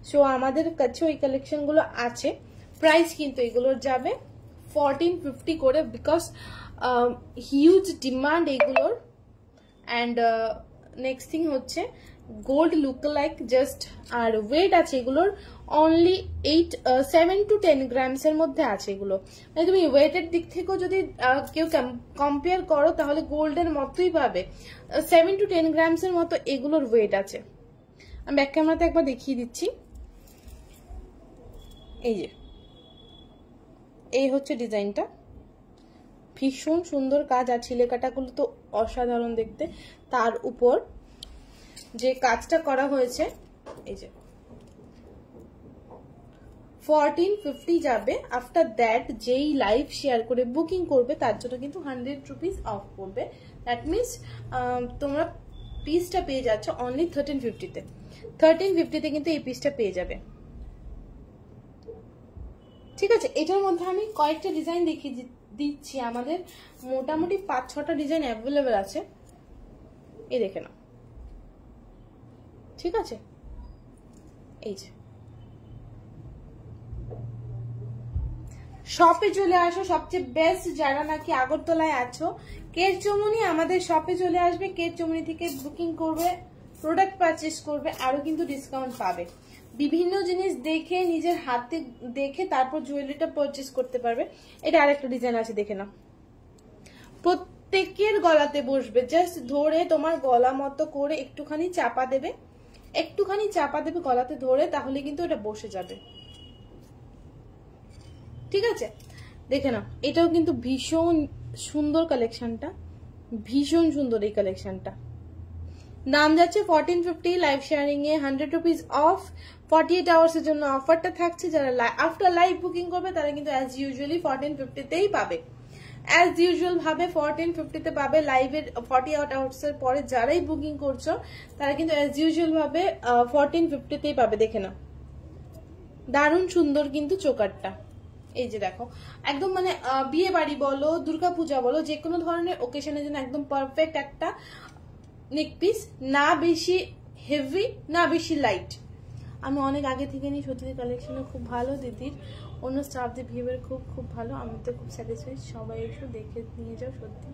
সো আমাদের কাছে ওই কালেকশন গুলো আছে। প্রাইস কিন্তু এগুলোর যাবে 1450 করে, বিকজ হিউজ ডিমান্ড এগুলোর। অ্যান্ড নেক্সট থিং হচ্ছে গোল্ড লুক লাইক জাস্ট, আর ওয়েট আছে এগুলোর অনলি 7 to 10 গ্রামস এর মধ্যে আছে এগুলো। মানে তুমি ওয়েটের দিক থেকেও যদি কেউ কম্পেয়ার করো তাহলে গোল্ডের মতোই পাবে। 7 to 10 গ্রামস এর মতো এগুলোর ওয়েট আছে। আমি ব্যাক ক্যামেরাতে একবার দেখিয়ে দিচ্ছি। এই যে এই হচ্ছে ডিজাইনটা, ভীষণ সুন্দর কাজ, আর ছিলে কাটাগুলো তো অসাধারণ দেখতে। তার উপর যে কাজটা করা হয়েছে, এই যে 1450 যাবে। আফটার দ্যাট যেই লাইভ শেয়ার করে বুকিং করবে তার জন্য কিন্তু 100 রুপিস অফ করবে। দ্যাট মিনস তোমরা পিসটা পেয়ে যাচ্ছ অনলি 1350-তে। 1350-তে কিন্তু এই পিসটা পেয়ে যাবে। ঠিক আছে, এটার মধ্যে আমি কয়েকটা ডিজাইন দেখিয়ে দিচ্ছি। আমাদের মোটামুটি 5-6টা ডিজাইন অ্যাভেলেবেল আছে, এই দেখে নাও। ঠিক আছে, এই যে শপে চলে আসো, সবচেয়ে বেস্ট যারা নাকি আগরতলায় আছো, কেরচমনি আমাদের শপে চলে আসবে। কেরচমনি থেকে বুকিং করবে, প্রোডাক্ট পারচেস করবে, আরো কিন্তু ডিসকাউন্ট পাবে। বিভিন্ন জিনিস দেখে নিজের হাতে দেখে তারপর জুয়েলারিটা পারচেস করতে পারবে। এটা আরেকটা ডিজাইন আছে, দেখে নাও। প্রত্যেকের গলাতে বসবে, জাস্ট ধরে তোমার গলা মতো করে একটুখানি চাপা দেবে, একটুখানি চাপা দেবে গলাতে ধরে, তাহলে কিন্তু এটা বসে যাবে। ঠিক আছে, দেখে নাও। এটাও কিন্তু ভীষণ সুন্দর কালেকশনটা, ভীষণ সুন্দর এই কালেকশনটা। দাম যাচ্ছে 1450, live sharing A 100 rupees of. 48 hours এর জন্য অফারটা থাকছে। যারা আফটার লাইভ বুকিং করবে তারা কিন্তু অ্যাজ ইউজুয়ালি 1450-তেই পাবে, অ্যাজ ইউজুয়াল ভাবে 1450-তে পাবে। লাইভের 48 আওয়ার্স এর পরে যারাই বুকিং করছো তারা কিন্তু অ্যাজ ইউজুয়াল ভাবে 1450-তেই পাবে। দেখে নাও, দারুণ সুন্দর কিন্তু চোকারটা। এই যে দেখো, একদম মানে বিয়ে বাড়ি বলো, দুর্গাপূজা বলো, যে কোনো ধরনের ওকেশনের জন্য একদম পারফেক্ট একটা নেক পিস। না বেশি হেভি, না বেশি লাইট। আমি অনেক আগে থেকে নিই, সত্যি কালেকশনে খুব ভালো। দিদির অন্য স্টাফদের বিহেভিয়ার খুব খুব ভালো, আমি তো খুব স্যাটিসফাইড। সবাই এসে দেখে নিয়ে যাও, সত্যি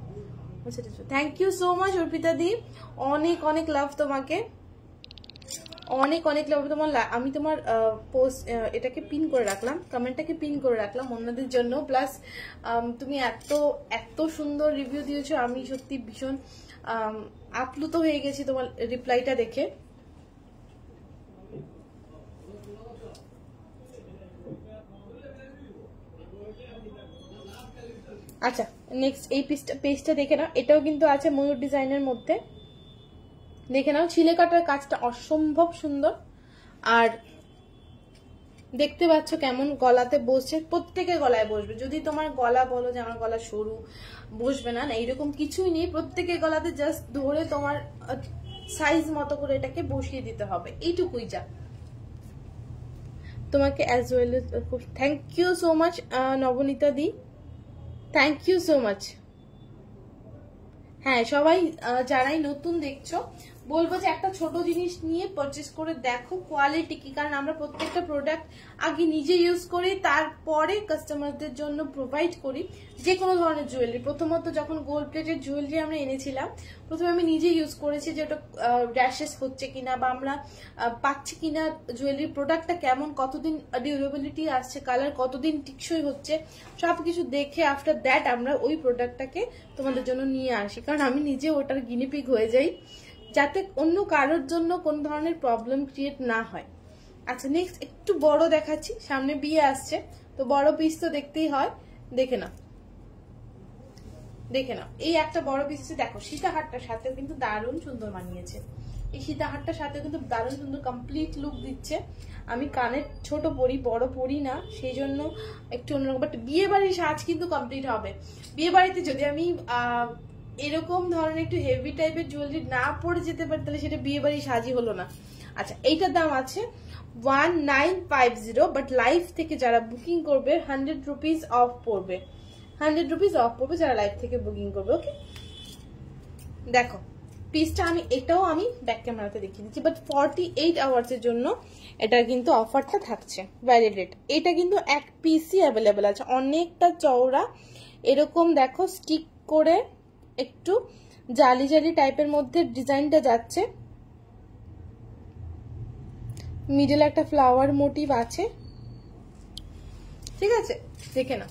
thank you so much Arpita di, অনেক অনেক লাভ তোমাকে, অনেক অনেক লাভ তোমার। আমি তোমার পোস্ট এটাকে পিন করে রাখলাম, কমেন্টটাকে পিন করে রাখলাম অন্যদের জন্য। প্লাস তুমি এত এত সুন্দর রিভিউ দিয়েছো, আমি সত্যি ভীষণ আপ্লুত হয়ে গেছি তোমার রিপ্লাইটা দেখে। আচ্ছা নেক্সট এই পেজটা দেখে নাও, এটাও কিন্তু আছে ময়ূর ডিজাইনের মধ্যে, দেখে নাও। ছিলে কাটার কাজটা অসম্ভব সুন্দর, আর দেখতে পাচ্ছ কেমন গলাতে বসছে, প্রত্যেকের গলায় বসবে। যদি তোমার গলা বলো যে আমার গলা সরু, বসবে না, না এরকম কিছুই নেই, প্রত্যেকের গলাতে জাস্ট ধরে তোমার সাইজ মতো করে এটাকে বসিয়ে দিতে হবে, এইটুকুই যা। তোমাকে as well thank you so much Nabanita দি, থ্যাংক ইউ সো মাচ। হ্যাঁ সবাই যারাই নতুন দেখছো বলবো যে একটা ছোট জিনিস নিয়ে পারচেজ করে দেখো কোয়ালিটি কি, কারণ আমরা প্রত্যেকটা প্রোডাক্ট আগে নিজে ইউজ করি, তারপরে কাস্টমারদের জন্য প্রোভাইড করি যে কোনো ধরনের জুয়েলারি। প্রথমত যখন গোল্ড প্লেটেড জুয়েলারি আমরা এনেছিলাম, প্রথমে আমি নিজে ইউজ করেছি যে ওটা র্যাশেস হচ্ছে কিনা বা আমরা পাচ্ছি কিনা, জুয়েলারি প্রোডাক্টটা কেমন, কতদিন ডিউরেবিলিটি আসছে, কালার কতদিন টিকসই হচ্ছে, সবকিছু দেখে আফটার দ্যাট আমরা ওই প্রোডাক্টটাকে তোমাদের জন্য নিয়ে আসি, কারণ আমি নিজে ওটার গিনিপিগ হয়ে যাই, যাতে অন্য কারোর জন্য কোন ধরনের প্রবলেম ক্রিয়েট না হয়। আচ্ছা নেক্সট একটু বড় দেখাচ্ছি, সামনে বিয়ে আসছে তো বড় পিস তো দেখতেই হয়, দেখে নাও, দেখে নাও। এই একটা বড় পিস দেখো, সীতাহারটার সাথে কিন্তু দারুণ সুন্দর মানিয়েছে, এই সীতাহারটার সাথে কিন্তু দারুণ সুন্দর কমপ্লিট লুক দিচ্ছে। আমি কানের ছোট পরি, বড় পরি না, সেই জন্য একটু অন্যরকম, বাট বিয়ে বাড়ির সাজ কিন্তু কমপ্লিট হবে। বিয়ে বাড়িতে যদি আমি এরকম ধরনের একটু হেভি টাইপের জুয়েলারি না পরে যেতে পারি, তাহলে সেটা বিয়ে বাড়ির সাজই হলো না। আচ্ছা এইটার দাম আছে 1950, বাট লাইভ থেকে যারা বুকিং করবে 100 রুপিস অফ পড়বে, 100 রুপিস অফ পড়বে যারা লাইভ থেকে বুকিং করবে। ওকে দেখো পিসটা আমি এটাও আমি ব্যাক ক্যামেরাতে দেখিয়ে দিচ্ছি, বাট 48 আওয়ার্সের জন্য এটা কিন্তু অফারটা থাকছে, ভ্যালিডেট। এটা কিন্তু এক পিসই অ্যাভেলেবেল আছে, অনেকটা চওড়া, এরকম দেখো স্টিক করে একটু জালি জালি টাইপের মধ্যে ডিজাইনটা যাচ্ছে, মিডল একটা ফ্লাওয়ার মোটিভ আছে, ঠিক আছে দেখে না।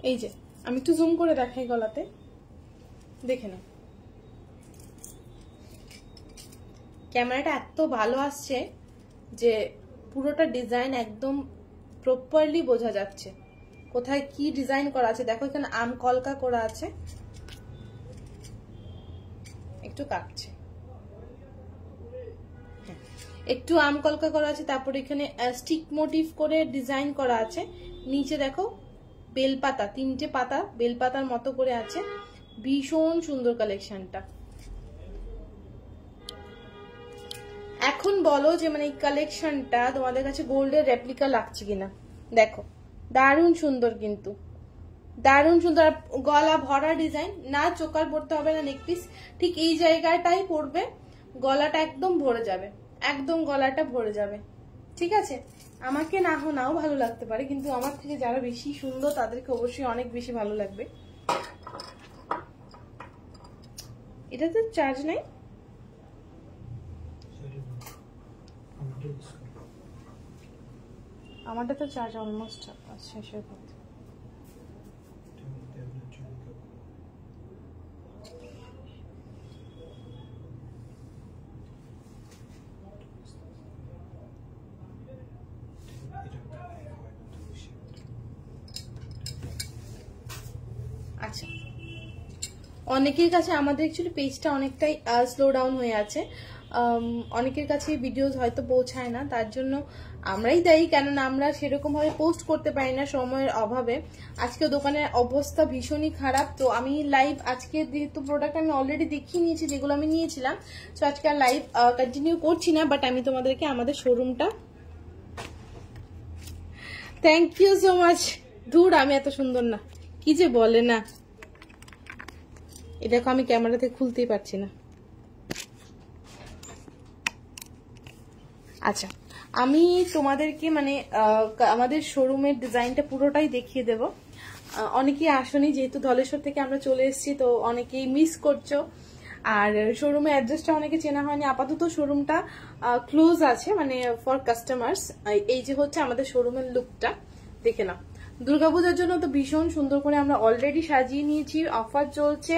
এই যে আমি একটু জুম করে দেখাই গলাতে, দেখে না ক্যামেরাটা এত ভালো আসছে যে পুরোটা ডিজাইন একদম প্রপারলি বোঝা যাচ্ছে কোথায় কি ডিজাইন করা আছে। দেখো এখানে আম কলকা করা আছে, একটু কাটছে, একটু আম কলকা করা আছে, তারপরে এখানে স্টিক মোটিভ করে ডিজাইন করা আছে, নিচে দেখো বেলপাতা, 3টে পাতা বেলপাতার মতো করে আছে, ভীষণ সুন্দর কালেকশনটা। এখন বলো যে মানে এই কালেকশনটা তোমাদের কাছে গোল্ডের রেপ্লিকা লাগছে কিনা। দেখো দারুণ সুন্দর, কিন্তু দারুণ সুন্দর, গলা ভরা ডিজাইন, না চোকার পড়তে হবে না নেকপিস, ঠিক এই জায়গাটাই পড়বে, গলাটা একদম ভরে যাবে, একদম গলাটা ভরে যাবে, ঠিক আছে। আমাকে নাও ভালো লাগতে পারে, কিন্তু আমার থেকে যারা বেশি সুন্দর তাদেরকে অবশ্যই অনেক বেশি ভালো লাগবে। এটাতে চার্জ নাই, আমারটা তো চার্জ অলমোস্ট শেষ হয়ে গেছে। আচ্ছা অনেকের কাছে আমাদের অ্যাকচুয়ালি পেজটা অনেকটাই স্লো ডাউন হয়ে আছে, অনেকের কাছে ভিডিওস হয়তো পৌঁছায় না, তার জন্য আমরাই দায়ী, কেননা আমরা সেরকম ভাবে পোস্ট করতে পারি না সময়ের অভাবে। আজকে দোকানের অবস্থা ভীষণই খারাপ, তো আমি লাইভ আজকে যেহেতু প্রোডাক্ট আমি অলরেডি দেখিয়ে নিয়েছি যেগুলো আমি নিয়েছিলাম, তো আজকে আর লাইভ কন্টিনিউ করছি না, বাট আমি তোমাদেরকে আমাদের শোরুমটা, থ্যাংক ইউ সো মাচ। ধুর আমি এত সুন্দর না, কি যে বলে না, এ দেখো আমি ক্যামেরা থেকে খুলতেই পারছি না। আচ্ছা আমি তোমাদেরকে মানে আমাদের শোরুমের ডিজাইনটা পুরোটাই দেখিয়ে দেব। অনেকেই আসনি, যেহেতু ধলেশ্বর থেকে আমরা চলে এসেছি, তো অনেকেই মিস করছো। আর শোরুমের অ্যাড্রেসটা অনেকে চেনা হয়নি, আপাতত শোরুমটা ক্লোজ আছে, মানে ফর কাস্টমার্স। এই যে হচ্ছে আমাদের শোরুমের লুকটা, দেখে নাও। দুর্গাপূজার জন্য তো ভীষণ সুন্দর করে আমরা অলরেডি সাজিয়ে নিয়েছি, অফার চলছে।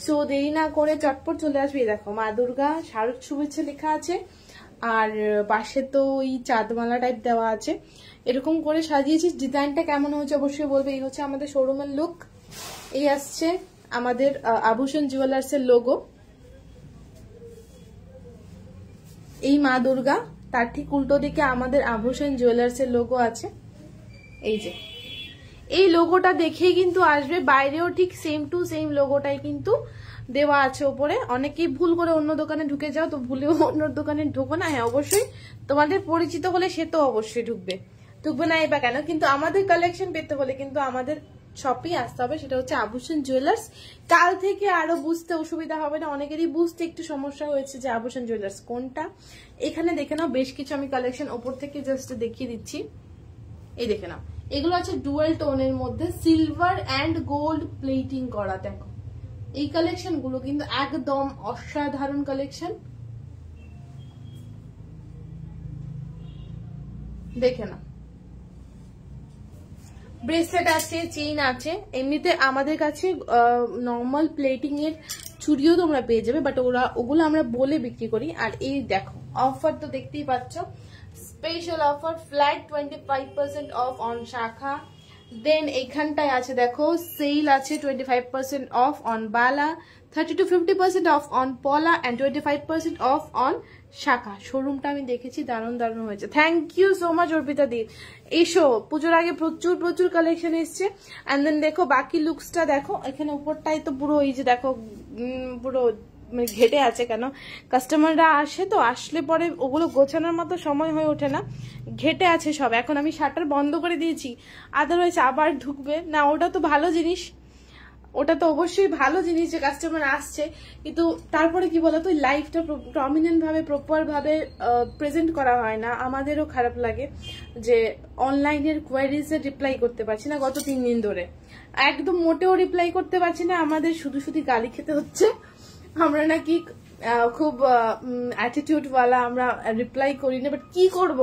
সো দেরি না করে চটপট চলে আসবে। দেখো মা দুর্গা শারদ শুভেচ্ছা লেখা আছে, আর পাশে তো ওই চাঁদমালা টাইপ দেওয়া আছে, এরকম করে সাজিয়েছি। ডিজাইনটা কেমন হয়েছে অবশ্যই বলবে। এই হচ্ছে আমাদের শোরুমের লুক। এই আসছে আমাদের আভূষণ জুয়েলার্স এর লোগো, এই মা দুর্গা, তার ঠিক উল্টো দিকে আমাদের আভূষণ জুয়েলার্স এর লোগো আছে। এই যে এই লোগোটা দেখেই কিন্তু আসবে, বাইরেও ঠিক সেম টু সেম লোগোটাই কিন্তু দেওয়া আছে ওপরে। অনেকেই ভুল করে অন্য দোকানে ঢুকে যাও, তো ভুলেও অন্য দোকানে ঢুকো না। হ্যাঁ অবশ্যই তোমাদের পরিচিত হলে সে তো অবশ্যই ঢুকবে না এবার কেন, কিন্তু আমাদের কালেকশন পেতে হলে কিন্তু আমাদের শপেই আসতে হবে, সেটা হচ্ছে আভূষণ জুয়েলার্স। কাল থেকে আরো বুঝতে অসুবিধা হবে না, অনেকেরই বুঝতে একটু সমস্যা হয়েছে যে আভূষণ জুয়েলার্স কোনটা। এখানে দেখে নাও বেশ কিছু আমি কালেকশন ওপর থেকে জাস্ট দেখিয়ে দিচ্ছি। এই দেখে নাও, এগুলো আছে ডুয়াল টোনের মধ্যে সিলভার অ্যান্ড গোল্ড প্লেটিং করা। দেখো এই কালেকশন গুলো কিন্তু একদম অসাধারণ কালেকশন, দেখে না। ব্রেসলেট আছে, চেইন আছে, এমনিতে আমাদের কাছে নর্মাল প্লেটিং এর চুড়িও তোমরা পেয়ে যাবে, বাট ওগুলো আমরা বলে বিক্রি করি। আর এই দেখো অফার তো দেখতেই পাচ্ছ, special offer, flat 25% off on শাখা। দেন এখানটায় আছে দেখো সেল আছে 25% off on Bala, 30 to 50% off on পলা অ্যান্ড 25% অফ অন শাখা। শোরুমটা আমি দেখেছি, দারুণ দারুণ হয়েছে। Thank you so much Arpita di. এসো, পুজোর আগে প্রচুর প্রচুর কালেকশন এসছে। অ্যান্ড দেন দেখো বাকি লুকসটা দেখো, এখানে উপরটাই তো পুরো এই যে দেখো পুরো মানে ঘেটে আছে। কেন, কাস্টমাররা আসে তো, আসলে পরে ওগুলো গোছানোর মতো সময় হয়ে ওঠে না, ঘেটে আছে সব। এখন আমি শাটার বন্ধ করে দিয়েছি, আদারওয়াইজ আবার ঢুকবে না। ওটা তো ভালো জিনিস, ওটা তো অবশ্যই ভালো জিনিস যে কাস্টমার আসছে, কিন্তু তারপরে কি বলতো লাইফটা প্রমিনেন্ট ভাবে প্রপার ভাবে প্রেজেন্ট করা হয় না। আমাদেরও খারাপ লাগে যে অনলাইনের কোয়ারিজে রিপ্লাই করতে পারছি না গত 3 দিন ধরে, একদম মোটেও রিপ্লাই করতে পারছি না। আমাদের শুধু শুধু গালি খেতে হচ্ছে, আমরা নাকি খুব অ্যাটিটিউড ওয়ালা, আমরা রিপ্লাই করি না, বাট কি করব,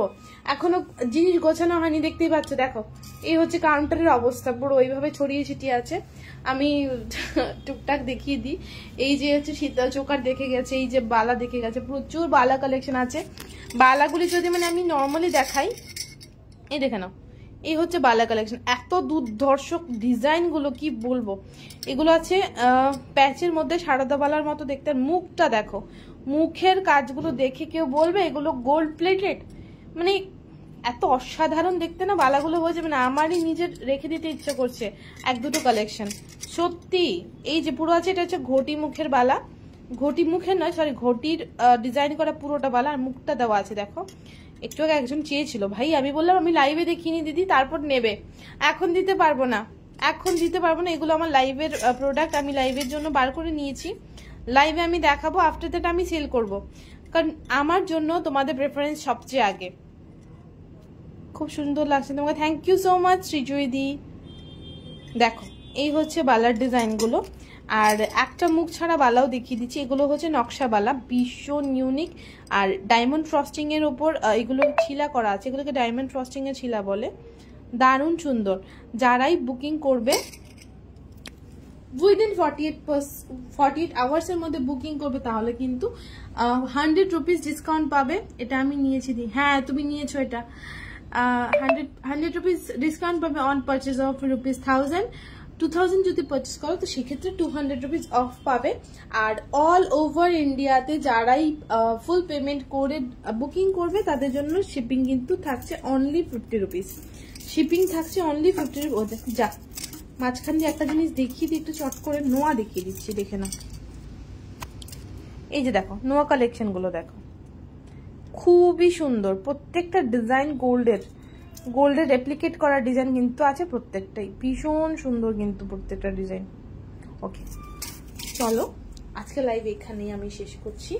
এখনো জিনিস গোছানো হয়নি। দেখতেই পাচ্ছ, দেখো এই হচ্ছে কাউন্টারের অবস্থা, পুরো ওইভাবে ছড়িয়ে ছিটিয়ে আছে। আমি টুকটাক দেখিয়ে দিই। এই যে হচ্ছে শীতল চোকার দেখে গেছে, এই যে বালা দেখে গেছে, প্রচুর বালা কালেকশন আছে। বালাগুলি যদি মানে আমি নর্মালি দেখাই, এই দেখে নাও, এই হচ্ছে বালা কালেকশন। এত দুর্ধর্ষক ডিজাইন গুলো কি বলবো। এগুলো আছে প্যাচের মধ্যে সারদা বালার মতো দেখতে। মুখটা দেখো, মুখের কাজগুলো দেখে কেউ বলবে এগুলো গোল্ড প্লেটেড, মানে এত অসাধারণ দেখতে না বালাগুলো হয়ে যাবে না। আমারই নিজের রেখে দিতে ইচ্ছে করছে 1-2টো কালেকশন সত্যি। এই যে পুরো আছে, এটা হচ্ছে ঘটি মুখের বালা, ঘটি মুখের নয় সরি, ঘটির ডিজাইন করা পুরোটা বালা, আর মুখটা দেওয়া আছে দেখো। একটু আগে একজন চেয়েছিল, ভাই আমি বললাম আমি লাইভে দেখিনি দিদি, তারপর নেবে। এখন দিতে পারবো না, এখন দিতে পারবো না। এগুলো আমার লাইভের প্রোডাক্ট, আমি লাইভের জন্য বার করে নিয়েছি, লাইভে আমি দেখাবো, আফটার দ্যাট আমি সেল করব, কারণ আমার জন্য তোমাদের প্রেফারেন্স সবচেয়ে আগে। খুব সুন্দর লাগছে তোমাকে, থ্যাংক ইউ সো মাচ শ্রীজয়ী দি। দেখো এই হচ্ছে বালার ডিজাইনগুলো, আর একটা মুখ ছাড়া বালাও দেখিয়ে দিচ্ছি। এগুলো হচ্ছে নকশা বালা, ভীষণ ইউনিক, আর ডায়মন্ড ফ্রস্টিং এর উপর এগুলো ছিলা করা আছে, এগুলোকে ডায়মন্ড ফ্রস্টিং এর ছিলা বলে, দারুণ সুন্দর। যারাই বুকিং করবে উইদিন 48 আওয়ার্সের মধ্যে বুকিং করবে, তাহলে কিন্তু 100 রুপিস ডিসকাউন্ট পাবে। এটা আমি নিয়েছি দি, হ্যাঁ তুমি নিয়েছো এটা। 100 রুপিস ডিসকাউন্ট পাবে অন পারচেজ অফ ₹1000। 2000 যদি পারচেস করো তো সেক্ষেত্রে 200 রুপিস অফ পাবে। আর অল ওভার ইন্ডিয়াতে যারাই ফুল পেমেন্ট করে বুকিং করবে তাদের জন্য শিপিং কিন্তু থাকছে অনলি 50 রুপিস, শিপিং থাকছে অনলি 50 রুপিস। যা মাঝখান দিয়ে একটা জিনিস দেখিয়ে দিই, একটু চট করে নোয়া দেখিয়ে দিচ্ছি, দেখে না। এই যে দেখো নোয়া কালেকশন গুলো দেখো, খুবই সুন্দর, প্রত্যেকটা ডিজাইন গোল্ডের রেপ্লিকেট করা ডিজাইন কিন্তু আছে প্রত্যেকটাই, ভীষণ সুন্দর কিন্তু প্রত্যেকটা ডিজাইন। ওকে চলো আজকে লাইভ এখানেই আমি শেষ করছি।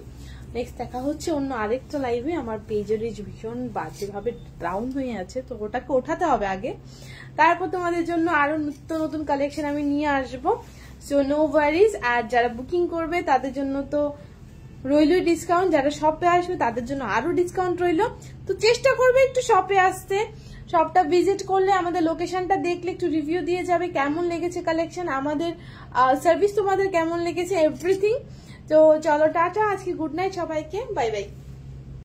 নেক্সট দেখা হচ্ছে অন্য আরেকটা লাইভে। আমার পেজের ভীষণ বাজেভাবে ডাউন হয়ে আছে, তো ওটাকে ওঠাতে হবে আগে, তারপর তোমাদের জন্য আরো নিত্য নতুন কালেকশন আমি নিয়ে আসবো। So no worries. আর যারা বুকিং করবে তাদের জন্য তো রইল ডিসকাউন্ট, যারা শপে আসবে তাদের জন্য আরো ডিসকাউন্ট রইল। তো চেষ্টা করবে একটু শপে আসতে, শপটা ভিজিট করলে, আমাদের লোকেশনটা দেখলে, একটু রিভিউ দিয়ে যাবে কেমন লেগেছে কালেকশন, আমাদের সার্ভিস তোমাদের কেমন লেগেছে, এভরিথিং। তো চলো টাটা, আজকে গুড নাইট সবাইকে, বাই বাই।